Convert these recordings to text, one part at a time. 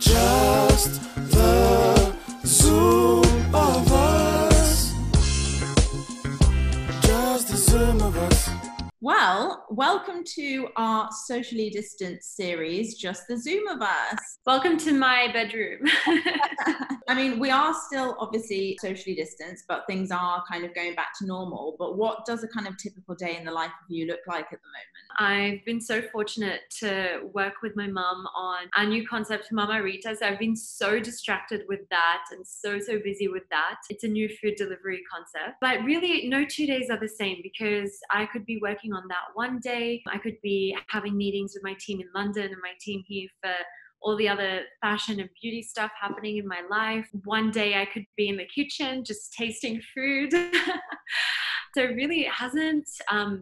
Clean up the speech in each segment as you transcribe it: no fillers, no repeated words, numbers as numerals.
Just the Zoom of us. Just the Zoom of us. Well, welcome to our socially distanced series, Just the Zoom of Us. Welcome to my bedroom. I mean, we are still obviously socially distanced, but things are kind of going back to normal. But what does a kind of typical day in the life of you look like at the moment? I've been so fortunate to work with my mum on our new concept, Mama Rita. So I've been so distracted with that and so busy with that. It's a new food delivery concept. But really, no 2 days are the same because I could be working on that one day. I could be having meetings with my team in London and my team here for all the other fashion and beauty stuff happening in my life. One day I could be in the kitchen just tasting food. So really it hasn't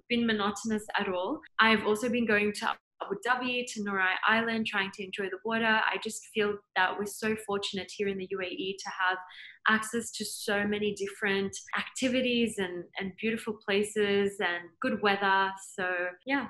been monotonous at all. I've also been going to Abu Dhabi, to Norai Island, trying to enjoy the water. I just feel that we're so fortunate here in the UAE to have access to so many different activities and beautiful places and good weather. So yeah.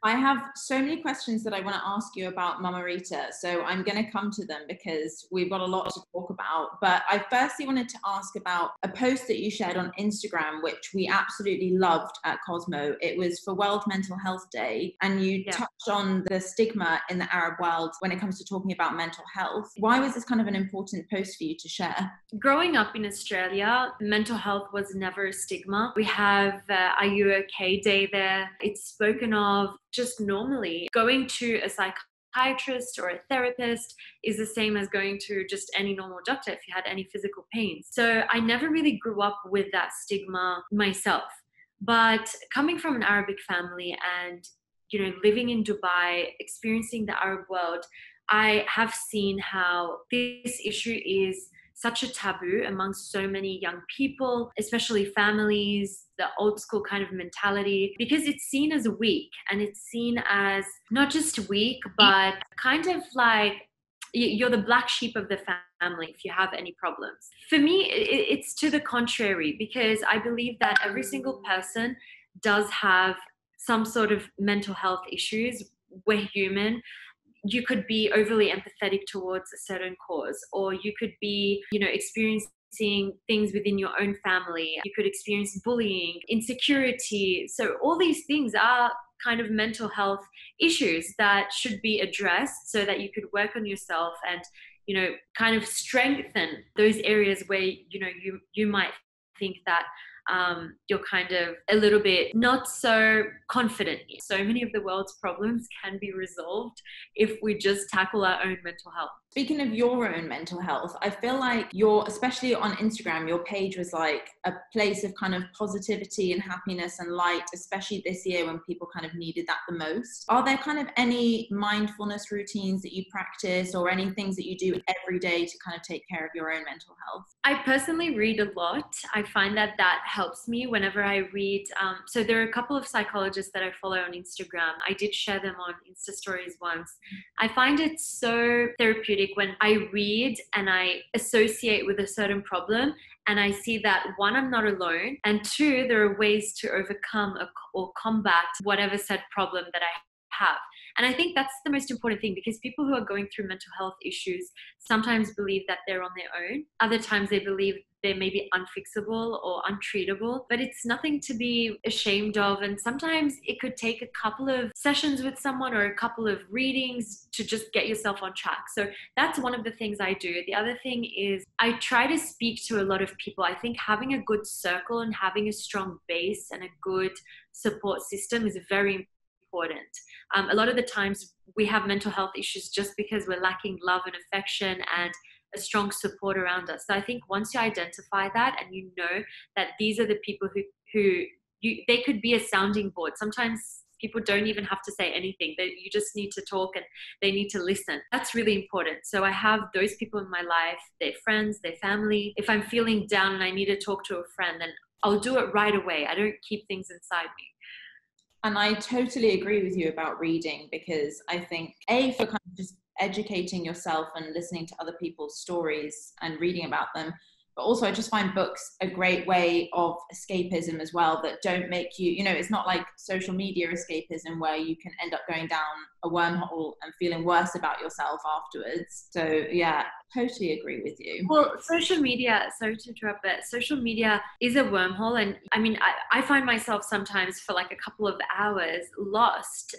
I have so many questions that I want to ask you about Mama Rita, so I'm going to come to them because we've got a lot to talk about. But I firstly wanted to ask about a post that you shared on Instagram, which we absolutely loved at Cosmo. It was for World Mental Health Day, and you touched on the stigma in the Arab world when it comes to talking about mental health. Why was this kind of an important post for you to share? Growing up in Australia, mental health was never a stigma. We have Are You Okay Day there. It's spoken of just normally. Going to a psychiatrist or a therapist is the same as going to just any normal doctor if you had any physical pains. So I never really grew up with that stigma myself. But coming from an Arabic family and, you know, living in Dubai, experiencing the Arab world, I have seen how this issue is such a taboo amongst so many young people, especially families, the old school kind of mentality, because it's seen as weak and it's seen as not just weak, but kind of like you're the black sheep of the family if you have any problems. For me, it's to the contrary, because I believe that every single person does have some sort of mental health issues. We're human. You could be overly empathetic towards a certain cause, or you could be, you know, experiencing things within your own family. You could experience bullying, insecurity. So all these things are kind of mental health issues that should be addressed so that you could work on yourself and, you know, kind of strengthen those areas where, you know, you might think that you're kind of a little bit not so confident. So many of the world's problems can be resolved if we just tackle our own mental health. Speaking of your own mental health, I feel like especially on Instagram, your page was like a place of kind of positivity and happiness and light, especially this year when people kind of needed that the most. Are there kind of any mindfulness routines that you practice or any things that you do every day to kind of take care of your own mental health? I personally read a lot. I find that helps me whenever I read. So there are a couple of psychologists that I follow on Instagram. I did share them on Insta stories once. I find it so therapeutic when I read and I associate with a certain problem and I see that, one, I'm not alone, and two, there are ways to overcome or combat whatever said problem that I have. And I think that's the most important thing, because people who are going through mental health issues sometimes believe that they're on their own. Other times they believe they may be unfixable or untreatable, but it's nothing to be ashamed of. And sometimes it could take a couple of sessions with someone or a couple of readings to just get yourself on track. So that's one of the things I do. The other thing is I try to speak to a lot of people. I think having a good circle and having a strong base and a good support system is very important. A lot of the times we have mental health issues just because we're lacking love and affection and a strong support around us. So I think once you identify that and you know that these are the people who they could be a sounding board. Sometimes people don't even have to say anything. You just need to talk and they need to listen. That's really important. So I have those people in my life, their friends, their family. If I'm feeling down and I need to talk to a friend, then I'll do it right away. I don't keep things inside me. And I totally agree with you about reading, because I think, for kind of just educating yourself and listening to other people's stories and reading about them, But also I just find books a great way of escapism as well, that don't make you, it's not like social media escapism where you can end up going down a wormhole and feeling worse about yourself afterwards. So yeah, totally agree with you. Well, social media, sorry to interrupt, but social media is a wormhole. And I mean, I find myself sometimes for like a couple of hours lost,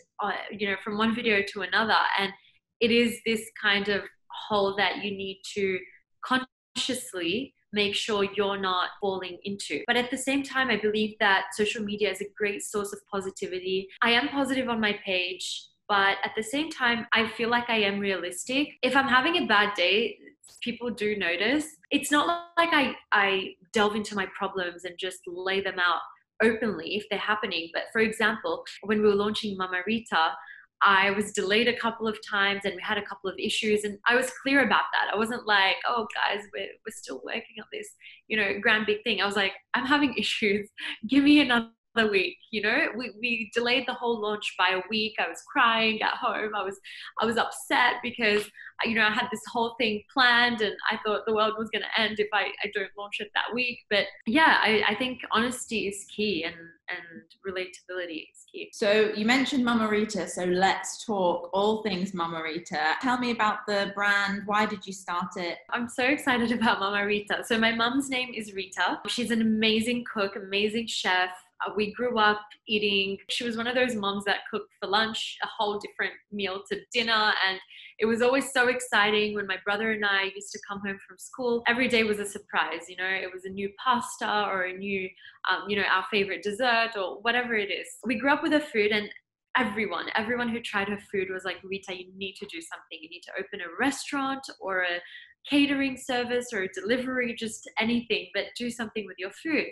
from one video to another. And it is this kind of hole that you need to consciously make sure you're not falling into. But at the same time, I believe that social media is a great source of positivity. I am positive on my page, but at the same time, I feel like I am realistic. If I'm having a bad day, people do notice. It's not like I delve into my problems and just lay them out openly if they're happening. But for example, when we were launching Mama Rita, I was delayed a couple of times and we had a couple of issues, and I was clear about that. I wasn't like, oh guys, we're still working on this, grand big thing. I was like, I'm having issues. Give me another week. We delayed the whole launch by a week. I was crying at home. I was upset because I had this whole thing planned and I thought the world was going to end if I don't launch it that week. But yeah, I think honesty is key and relatability is key. So you mentioned Mama Rita, so let's talk all things Mama Rita. Tell me about the brand. Why did you start it? I'm so excited about Mama Rita. So my mom's name is Rita. She's an amazing cook, amazing chef. We grew up eating, she was one of those moms that cooked for lunch, a whole different meal to dinner. And it was always so exciting when my brother and I used to come home from school. Every day was a surprise, it was a new pasta or a new, our favorite dessert or whatever it is. We grew up with her food, and everyone who tried her food was like, Rita, you need to do something. You need to open a restaurant or a catering service or a delivery, just anything, but do something with your food.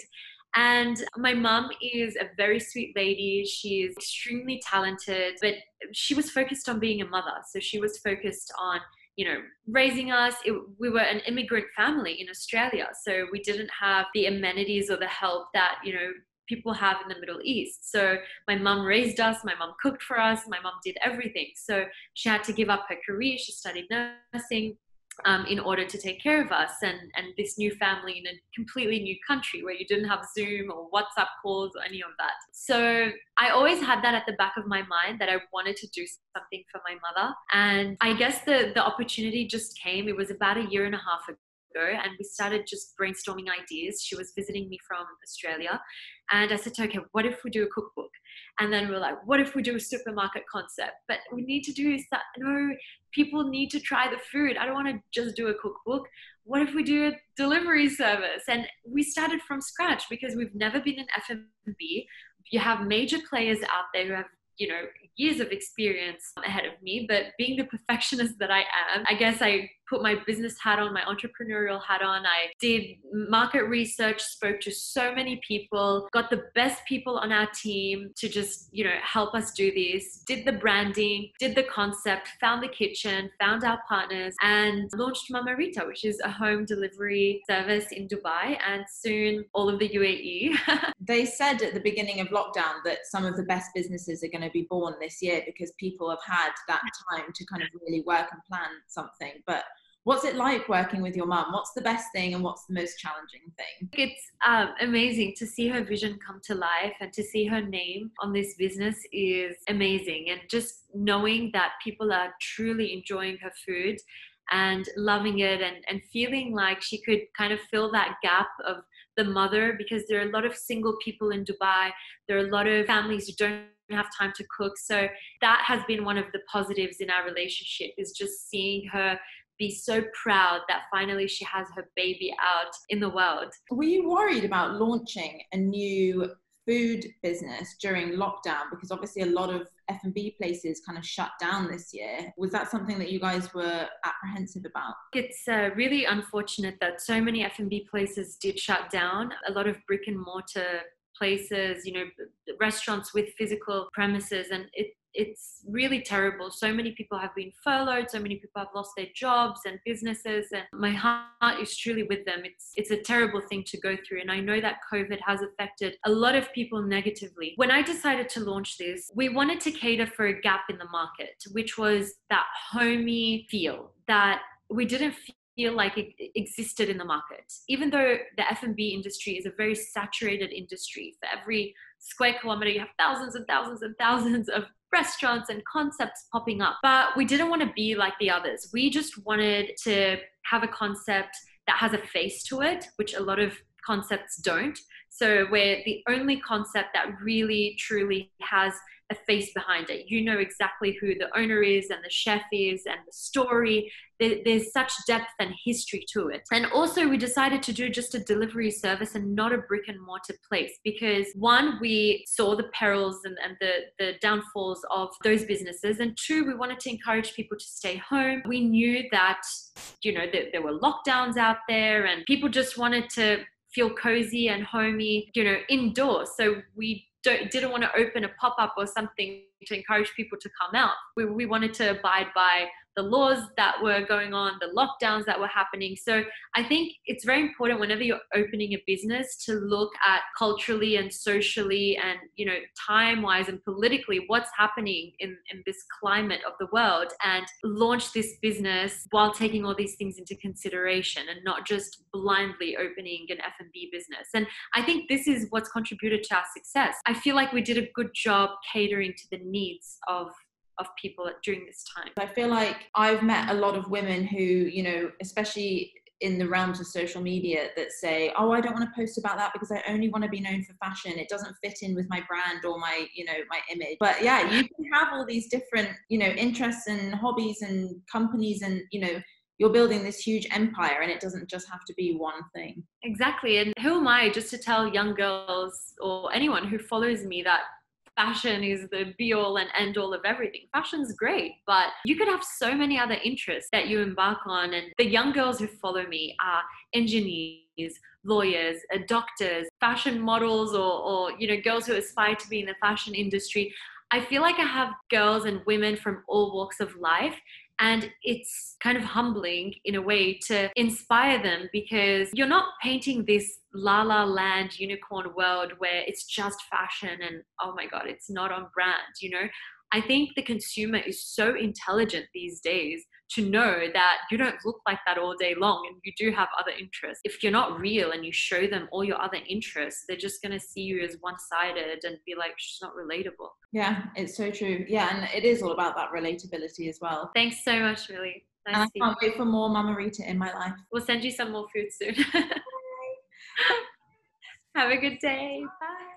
And my mom is a very sweet lady. She's extremely talented, but she was focused on being a mother. So she was focused on, raising us. We were an immigrant family in Australia. So we didn't have the amenities or the help that, people have in the Middle East. So my mom raised us, my mom cooked for us, my mom did everything. So she had to give up her career. She studied nursing. In order to take care of us and this new family in a completely new country where you didn't have Zoom or WhatsApp calls or any of that. So I always had that at the back of my mind that I wanted to do something for my mother. And I guess the opportunity just came. It was about a year and a half ago, and we started just brainstorming ideas. She was visiting me from Australia, and I said to her, okay, what if we do a cookbook? And then we're like, what if we do a supermarket concept? But we need to do that. No, people need to try the food. I don't want to just do a cookbook. What if we do a delivery service? And we started from scratch because we've never been in F&B. You have major players out there who have, years of experience ahead of me, but being the perfectionist that I am, I guess I put my business hat on, my entrepreneurial hat on. I did market research, spoke to so many people, got the best people on our team to just, help us do this, did the branding, did the concept, found the kitchen, found our partners, and launched Mama Rita, which is a home delivery service in Dubai and soon all of the UAE. They said at the beginning of lockdown that some of the best businesses are going to be born this year because people have had that time to kind of really work and plan something. But what's it like working with your mum? What's the best thing and what's the most challenging thing? It's amazing to see her vision come to life, and to see her name on this business is amazing. And just knowing that people are truly enjoying her food and loving it and feeling like she could kind of fill that gap of the mother, because there are a lot of single people in Dubai. There are a lot of families who don't have time to cook. So that has been one of the positives in our relationship, is just seeing her be so proud that finally she has her baby out in the world. Were you worried about launching a new food business during lockdown? Because obviously a lot of F&B places kind of shut down this year. Was that something that you guys were apprehensive about? It's really unfortunate that so many F&B places did shut down. A lot of brick and mortar places, restaurants with physical premises, and it's really terrible. So many people have been furloughed, so many people have lost their jobs and businesses, and my heart is truly with them. It's a terrible thing to go through, and I know that COVID has affected a lot of people negatively. When I decided to launch this, we wanted to cater for a gap in the market, which was that homey feel that we didn't feel like it existed in the market. Even though the F&B industry is a very saturated industry, for every square kilometer you have thousands and thousands and thousands of restaurants and concepts popping up. But we didn't want to be like the others. We just wanted to have a concept that has a face to it, which a lot of concepts don't. So we're the only concept that really truly has a face behind it. You know exactly who the owner is and the chef is and the story. There's such depth and history to it. And also we decided to do just a delivery service and not a brick and mortar place, because one, we saw the perils and the downfalls of those businesses. And two, we wanted to encourage people to stay home. We knew that, you know, there were lockdowns out there and people just wanted to feel cozy and homey, you know, indoors. So we didn't want to open a pop-up or something to encourage people to come out. We wanted to abide by the laws that were going on, the lockdowns that were happening. So I think it's very important whenever you're opening a business to look at culturally and socially and, you know, time-wise and politically what's happening in this climate of the world, and launch this business while taking all these things into consideration and not just blindly opening an F&B business. And I think this is what's contributed to our success. I feel like we did a good job catering to the needs of people during this time. I feel like I've met a lot of women who, you know, especially in the realms of social media, that say, oh, I don't want to post about that because I only want to be known for fashion. It doesn't fit in with my brand or my, you know, my image. But yeah, you can have all these different, you know, interests and hobbies and companies, and, you know, you're building this huge empire, and it doesn't just have to be one thing. Exactly. And who am I just to tell young girls or anyone who follows me that fashion is the be all and end all of everything? Fashion's great, but you could have so many other interests that you embark on. And the young girls who follow me are engineers, lawyers, doctors, fashion models, or you know, girls who aspire to be in the fashion industry. I feel like I have girls and women from all walks of life. And it's kind of humbling in a way to inspire them, because you're not painting this la la land unicorn world where it's just fashion and, oh my God, it's not on brand, you know? I think the consumer is so intelligent these days to know that you don't look like that all day long and you do have other interests. If you're not real and you show them all your other interests, they're just going to see you as one-sided and be like, she's not relatable. Yeah, it's so true. Yeah, and it is all about that relatability as well. Thanks so much, Millie. Nice, and I can't wait for more Mama Rita in my life. We'll send you some more food soon. Have a good day. Bye.